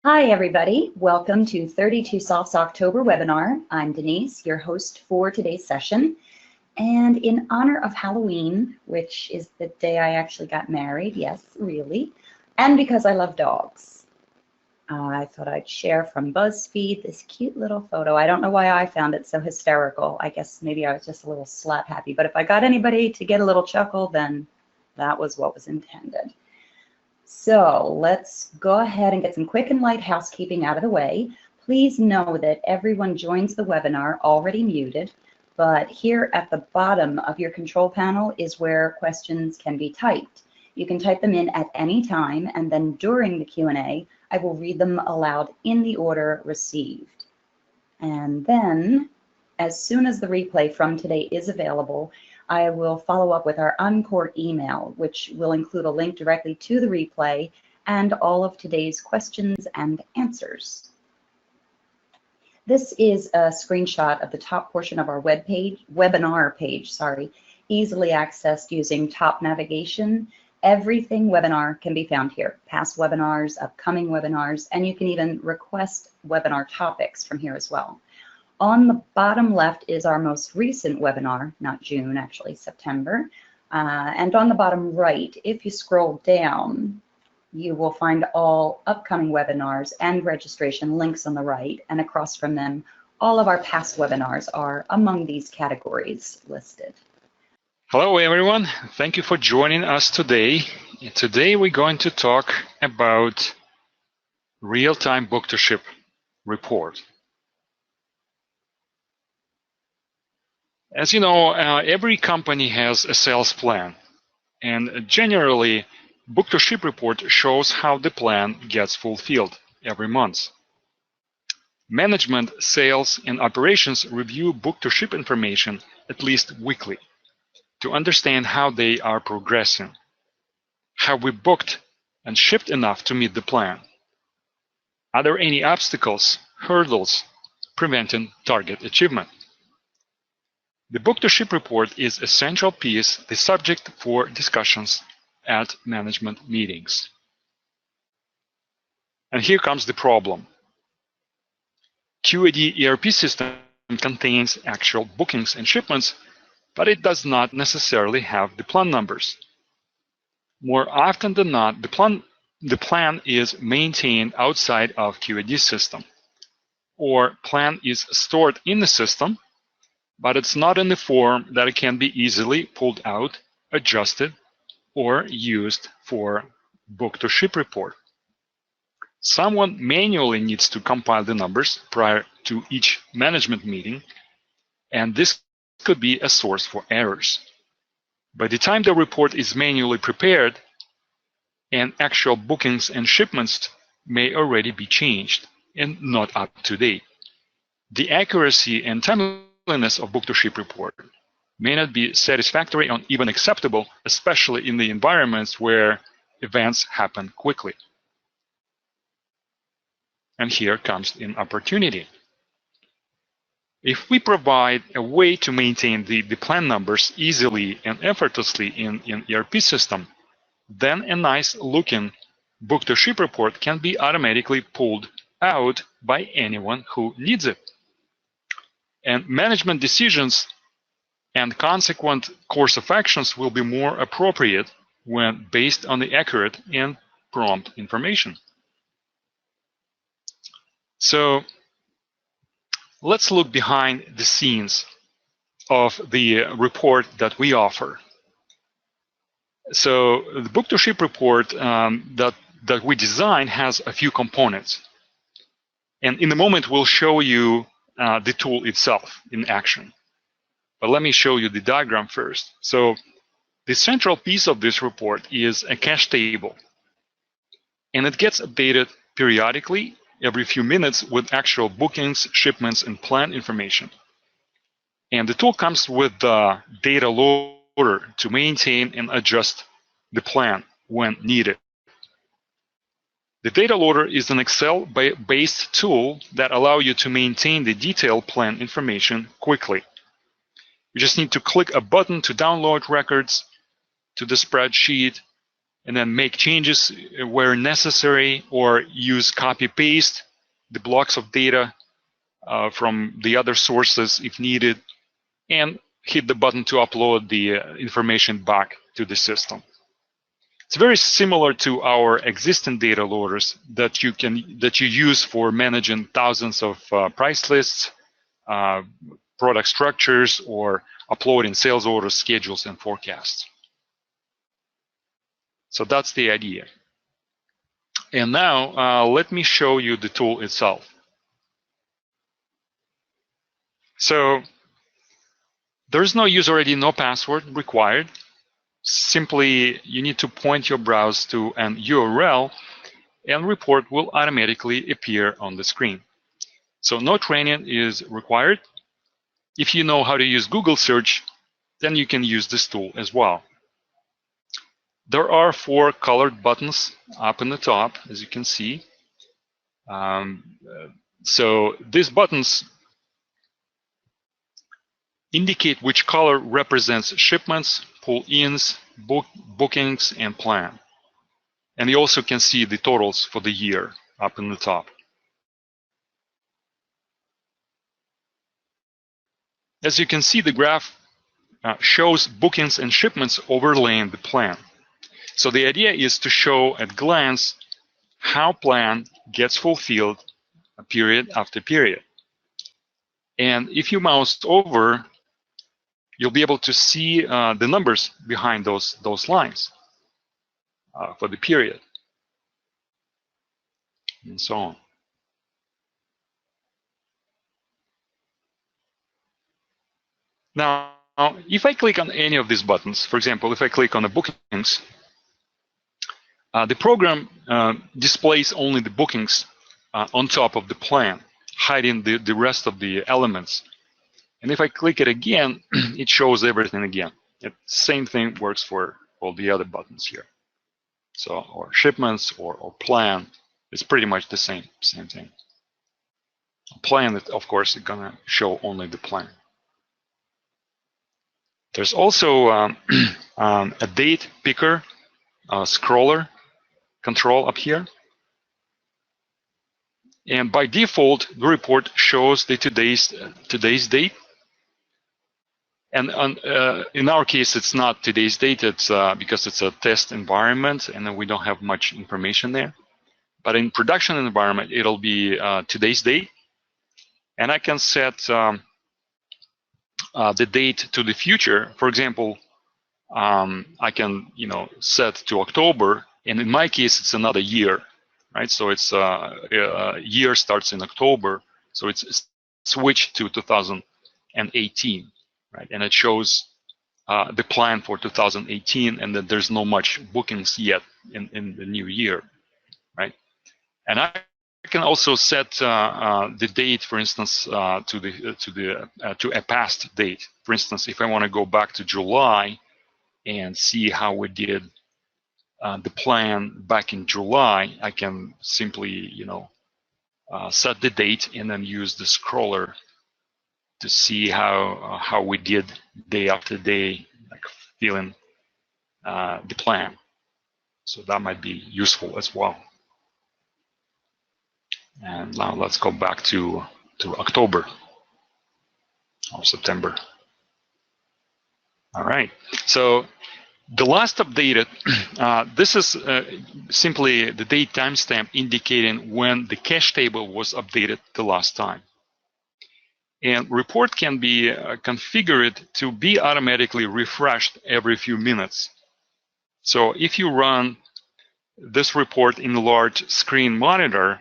Hi, everybody. Welcome to 32Soft's October webinar. I'm Denise, your host for today's session. And in honor of Halloween, which is the day I actually got married, yes, really, and because I love dogs, I thought I'd share from BuzzFeed this cute little photo. I don't know why I found it so hysterical. I guess maybe I was just a little slap happy, but if I got anybody to get a little chuckle, then that was what was intended. So let's go ahead and get some quick and light housekeeping out of the way. Please know that everyone joins the webinar already muted, but here at the bottom of your control panel is where questions can be typed. You can type them in at any time, and then during the Q&A, I will read them aloud in the order received. And then, as soon as the replay from today is available, I will follow up with our Encore email, which will include a link directly to the replay and all of today's questions and answers. This is a screenshot of the top portion of our webinar page, easily accessed using top navigation. Everything webinar can be found here, past webinars, upcoming webinars, and you can even request webinar topics from here as well. On the bottom left is our most recent webinar, not June, actually September. And on the bottom right, if you scroll down, you will find all upcoming webinars and registration links on the right, and across from them, all of our past webinars are among these categories listed. Hello everyone, thank you for joining us today. Today we're going to talk about real-time book-to-ship report. As you know, every company has a sales plan, and generally book-to-ship report shows how the plan gets fulfilled every month. Management, sales, and operations review book-to-ship information at least weekly to understand how they are progressing. Have we booked and shipped enough to meet the plan? Are there any obstacles, hurdles, preventing target achievement? The book-to-ship report is a central piece, the subject for discussions at management meetings. And here comes the problem. QAD ERP system contains actual bookings and shipments, but it does not necessarily have the plan numbers. More often than not, the plan is maintained outside of QAD system, or plan is stored in the system, but it's not in the form that it can be easily pulled out, adjusted, or used for book-to-ship report. Someone manually needs to compile the numbers prior to each management meeting, and this could be a source for errors. By the time the report is manually prepared, and actual bookings and shipments may already be changed and not up to date. The accuracy and timeliness of book-to-ship report may not be satisfactory or even acceptable, especially in the environments where events happen quickly. And here comes an opportunity. If we provide a way to maintain the plan numbers easily and effortlessly in an ERP system, then a nice-looking book-to-ship report can be automatically pulled out by anyone who needs it. And management decisions and consequent course of actions will be more appropriate when based on the accurate and prompt information. So let's look behind the scenes of the report that we offer. So the book-to-ship report that we design has a few components. And in a moment, we'll show you the tool itself in action. But let me show you the diagram first. So the central piece of this report is a cash table. And it gets updated periodically every few minutes with actual bookings, shipments, and plan information. And the tool comes with the data loader to maintain and adjust the plan when needed. The data loader is an Excel-based tool that allows you to maintain the detailed plan information quickly. You just need to click a button to download records to the spreadsheet, and then make changes where necessary, or use copy-paste the blocks of data from the other sources if needed, and hit the button to upload the information back to the system. It's very similar to our existing data loaders that you use for managing thousands of price lists, product structures, or uploading sales orders, schedules, and forecasts. So that's the idea. And now let me show you the tool itself. So there's no user ID, no password required. Simply, you need to point your browser to an URL, and report will automatically appear on the screen. So no training is required. If you know how to use Google search, then you can use this tool as well. There are 4 colored buttons up in the top, as you can see. So these buttons indicate which color represents shipments, pull-ins, bookings, and plan. And you also can see the totals for the year up in the top. As you can see, the graph shows bookings and shipments overlaying the plan. So the idea is to show at a glance how plan gets fulfilled period after period. And if you mouse over, you'll be able to see the numbers behind those lines for the period, and so on. Now, if I click on any of these buttons, for example, if I click on the bookings, the program displays only the bookings on top of the plan, hiding the rest of the elements. And if I click it again, it shows everything again. Same thing works for all the other buttons here. So, or shipments or plan, it's pretty much the same thing. Plan, of course, is gonna show only the plan. There's also a date picker, scroller control up here. And by default, the report shows the today's date. And in our case, it's not today's date. It's because it's a test environment, and then we don't have much information there. But in production environment, it'll be today's date, and I can set the date to the future. For example, I can set to October, and in my case, it's another year, right? So it's year starts in October, so it's switched to 2018. Right, and it shows the plan for 2018, and that there's no much bookings yet in the new year, right? And I can also set the date, for instance, to a past date. For instance, if I want to go back to July and see how we did the plan back in July, I can simply, set the date and then use the scroller to see how we did day after day, like filling the plan. So that might be useful as well. And now let's go back to October or September. All right. So the last updated, this is simply the date timestamp indicating when the cache table was updated the last time. And report can be configured to be automatically refreshed every few minutes. So if you run this report in a large screen monitor,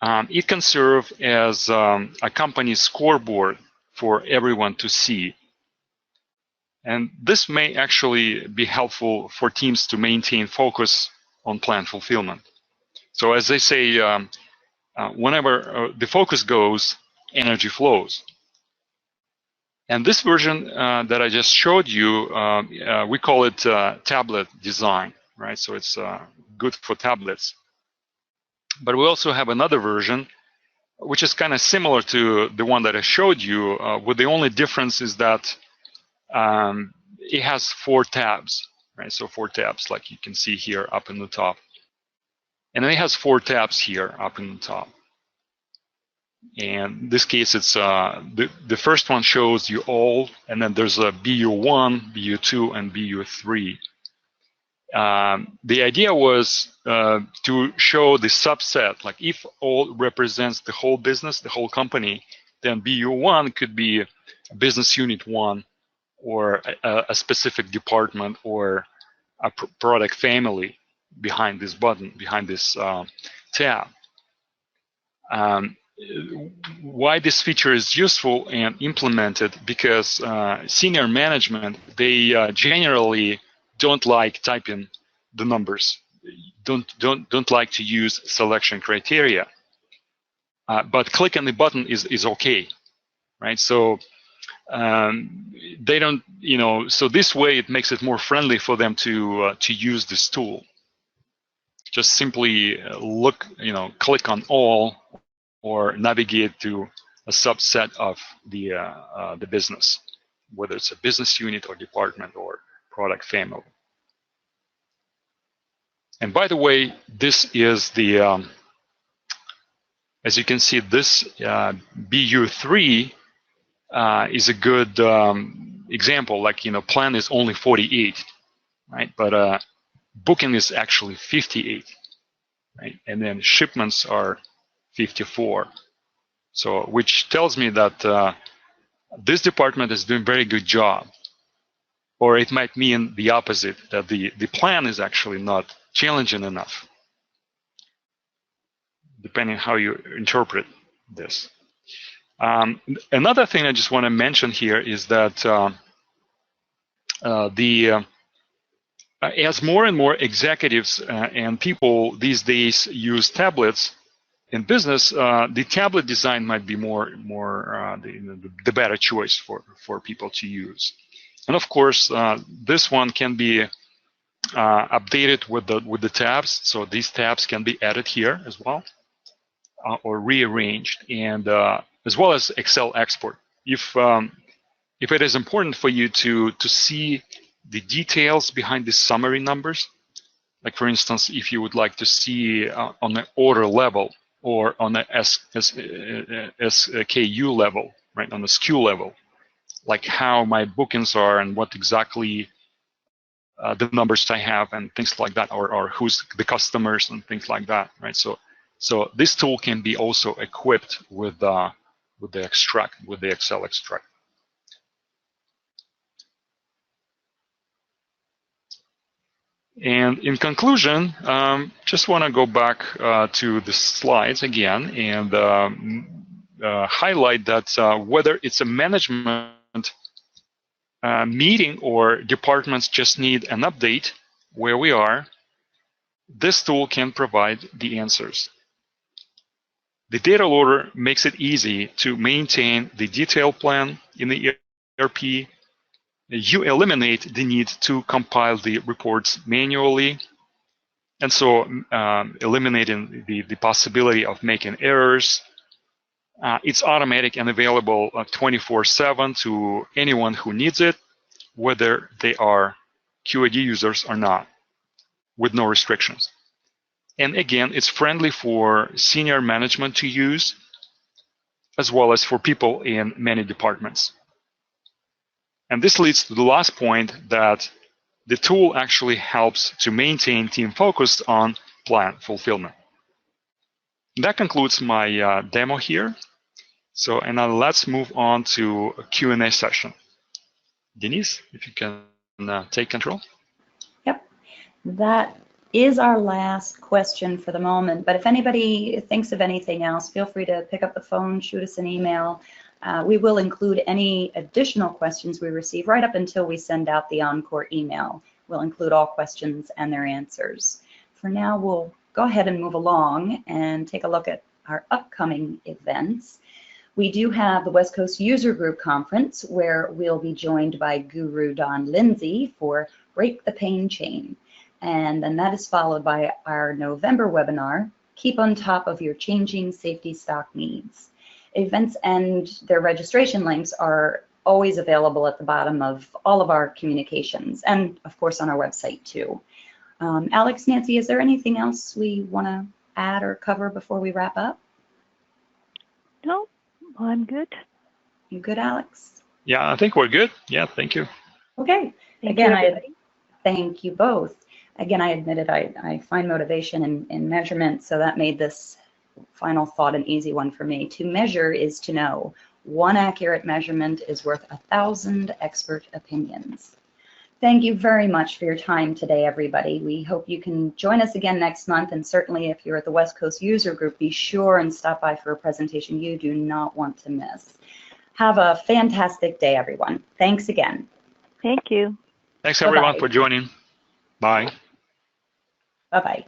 it can serve as a company scoreboard for everyone to see. And this may actually be helpful for teams to maintain focus on plan fulfillment. So as they say, whenever the focus goes, energy flows. And this version that I just showed you, we call it tablet design, right? So it's good for tablets. But we also have another version, which is kind of similar to the one that I showed you, with the only difference is that it has 4 tabs, right? So 4 tabs, like you can see here up in the top. And then it has 4 tabs here up in the top. And in this case, it's the first one shows you all, and then there's a BU1, BU2, and BU3. The idea was to show the subset, like if all represents the whole business, the whole company, then BU1 could be business unit 1, or a specific department, or a product family behind this button, behind this tab. Why this feature is useful and implemented, because senior management, they generally don't like typing the numbers, don't like to use selection criteria, but clicking the button is okay, right? So they don't, so this way it makes it more friendly for them to use this tool. Just simply look, click on all, or navigate to a subset of the business, whether it's a business unit or department or product family. And by the way, this is the, as you can see, this BU3 is a good example. Like, plan is only 48, right? But booking is actually 58, right? And then shipments are 54. So, which tells me that this department is doing a very good job. Or it might mean the opposite, that the plan is actually not challenging enough, depending how you interpret this. Another thing I just want to mention here is that as more and more executives and people these days use tablets in business, the tablet design might be the better choice for people to use. And of course, this one can be updated with the tabs. So these tabs can be added here as well, or rearranged, and as well as Excel export. If it is important for you to see the details behind the summary numbers, like for instance, if you would like to see on the order level, or on the SKU level, right, on the SKU level, like how my bookings are and what exactly the numbers I have and things like that, or who's the customers and things like that, right? So this tool can be also equipped with the extract, with the Excel extract. And in conclusion, just want to go back to the slides again and highlight that whether it's a management meeting or departments just need an update where we are, this tool can provide the answers. The data loader makes it easy to maintain the detailed plan in the ERP. You eliminate the need to compile the reports manually, and so eliminating the possibility of making errors. It's automatic and available 24/7 to anyone who needs it, whether they are QAD users or not, with no restrictions. And again, it's friendly for senior management to use, as well as for people in many departments. And this leads to the last point, that the tool actually helps to maintain team focus on plan fulfillment. That concludes my demo here. So, and now let's move on to a Q&A session. Denise, if you can take control. Yep, that is our last question for the moment. But if anybody thinks of anything else, feel free to pick up the phone, shoot us an email. We will include any additional questions we receive right up until we send out the encore email. We'll include all questions and their answers. For now, we'll go ahead and move along and take a look at our upcoming events. We do have the West Coast User Group Conference, where we'll be joined by Guru Don Lindsay for Break the Pain Chain. And then that is followed by our November webinar, Keep on Top of Your Changing Safety Stock Needs. Events and their registration links are always available at the bottom of all of our communications, and of course on our website too. Alex, Nancy, is there anything else we want to add or cover before we wrap up? No, I'm good. You good, Alex? Yeah, I think we're good. Yeah, thank you. Okay. Thank Again, you, thank you both. Again, I admitted I find motivation in measurement, so that made this final thought an easy one for me. To measure is to know. One accurate measurement is worth 1,000 expert opinions. Thank you very much for your time today, everybody. We hope you can join us again next month, and certainly if you're at the West Coast User Group, be sure and stop by for a presentation you do not want to miss. Have a fantastic day, everyone. Thanks again. Thank you. Thanks everyone Bye-bye. for joining. Bye. Bye-bye.